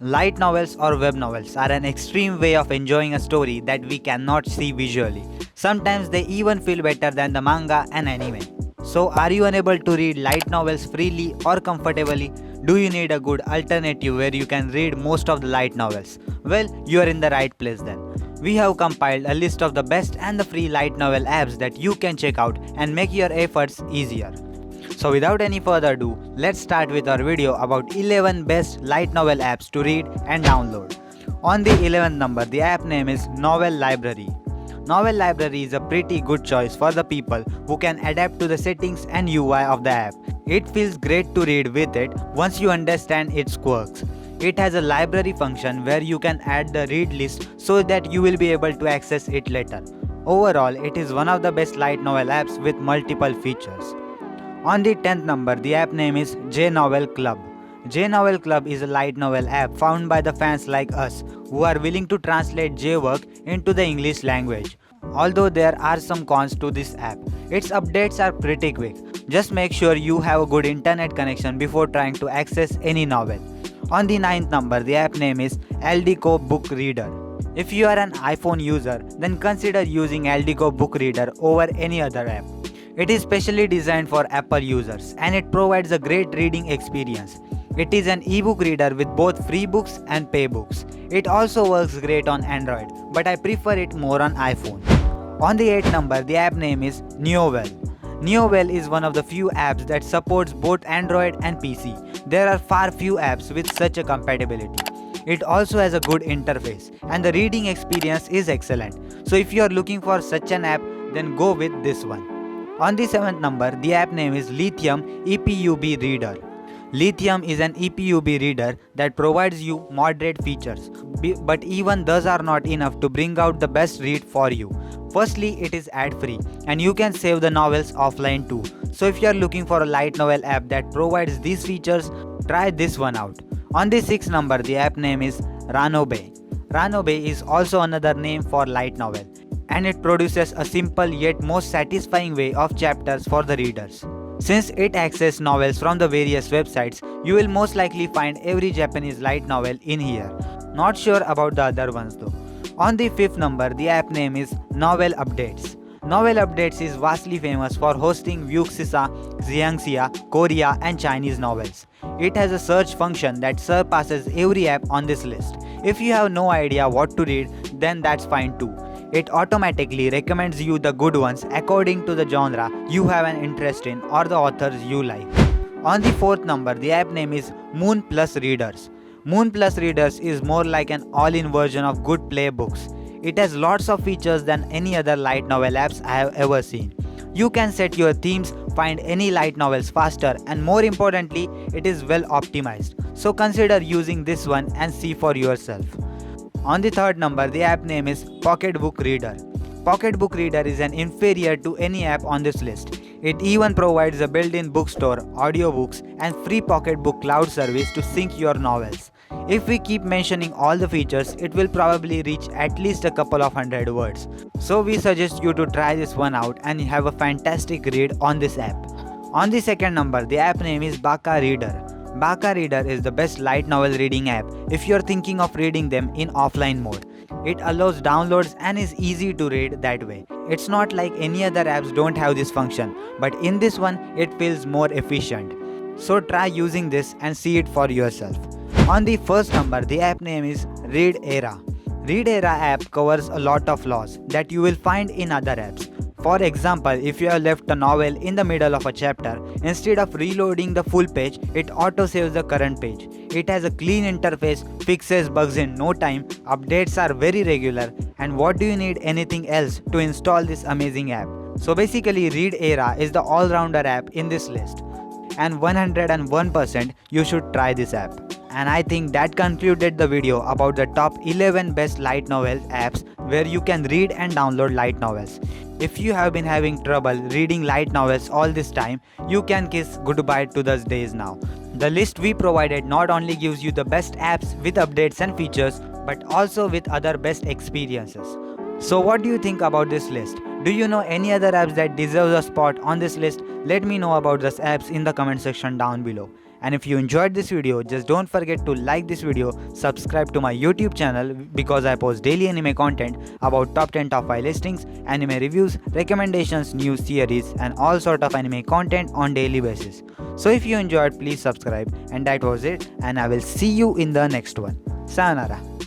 Light novels or web novels are an extreme way of enjoying a story that we cannot see visually. Sometimes they even feel better than the manga and anime. So, are you unable to read light novels freely or comfortably? Do you need a good alternative where you can read most of the light novels? Well, you are in the right place then. We have compiled a list of the best and the free light novel apps that you can check out and make your efforts easier. So without any further ado, let's start with our video about 11 best light novel apps to read and download. On the 11th number, the app name is Novel Library. Novel Library is a pretty good choice for the people who can adapt to the settings and UI of the app. It feels great to read with it once you understand its quirks. It has a library function where you can add the read list so that you will be able to access it later. Overall, it is one of the best light novel apps with multiple features. On the 10th number, the app name is JNovel Club. JNovel Club is a light novel app found by the fans like us who are willing to translate J work into the English language. Although there are some cons to this app, its updates are pretty quick. Just make sure you have a good internet connection before trying to access any novel. On the 9th number, the app name is Aldico Book Reader. If you are an iPhone user, then consider using Aldico Book Reader over any other app. It is specially designed for Apple users and it provides a great reading experience. It is an ebook reader with both free books and pay books. It also works great on Android, but I prefer it more on iPhone. On the 8th number, the app name is Neowell. Neowell is one of the few apps that supports both Android and PC. There are far few apps with such a compatibility. It also has a good interface and the reading experience is excellent. So if you are looking for such an app, then go with this one. On the 7th number, the app name is Lithium EPUB Reader. Lithium is an EPUB reader that provides you moderate features, but even those are not enough to bring out the best read for you. Firstly, it is ad-free and you can save the novels offline too. So if you are looking for a light novel app that provides these features, try this one out. On the 6th number, the app name is Ranobe. Ranobe is also another name for light novel, and it produces a simple yet most satisfying way of chapters for the readers. Since it accesses novels from the various websites, you will most likely find every Japanese light novel in here. Not sure about the other ones though. On the 5th number, the app name is Novel Updates. Novel Updates is vastly famous for hosting Wuxia, Xiangxia, Korea and Chinese novels. It has a search function that surpasses every app on this list. If you have no idea what to read, then that's fine too. It automatically recommends you the good ones according to the genre you have an interest in or the authors you like. On the 4th number, the app name is Moon Plus Readers. Moon Plus Readers is more like an all-in version of Good Play Books. It has lots of features than any other light novel apps I have ever seen. You can set your themes, find any light novels faster, and more importantly, it is well optimized. So consider using this one and see for yourself. On the 3rd number, the app name is Pocketbook Reader. Pocketbook Reader is an inferior to any app on this list. It even provides a built-in bookstore, audiobooks, and free Pocketbook cloud service to sync your novels. If we keep mentioning all the features, it will probably reach at least a couple of hundred words. So we suggest you to try this one out and have a fantastic read on this app. On the 2nd number, the app name is Baka Reader. Baka Reader is the best light novel reading app if you're thinking of reading them in offline mode. It allows downloads and is easy to read that way. It's not like any other apps don't have this function, but in this one it feels more efficient. So try using this and see it for yourself. On the 1st number, the app name is Read Era. Read Era app covers a lot of laws that you will find in other apps. For example, if you have left a novel in the middle of a chapter, instead of reloading the full page, it auto-saves the current page. It has a clean interface, fixes bugs in no time, updates are very regular, and what do you need anything else to install this amazing app? So basically, Read Era is the all-rounder app in this list. And 101% you should try this app. And I think that concluded the video about the top 11 best light novel apps where you can read and download light novels. If you have been having trouble reading light novels all this time, you can kiss goodbye to those days now. The list we provided not only gives you the best apps with updates and features, but also with other best experiences. So what do you think about this list? Do you know any other apps that deserve a spot on this list? Let me know about those apps in the comment section down below. And if you enjoyed this video, just don't forget to like this video, subscribe to my YouTube channel because I post daily anime content about top 10 top 5 listings, anime reviews, recommendations, news theories and all sort of anime content on daily basis. So if you enjoyed, please subscribe, and that was it, and I will see you in the next one. Sayonara.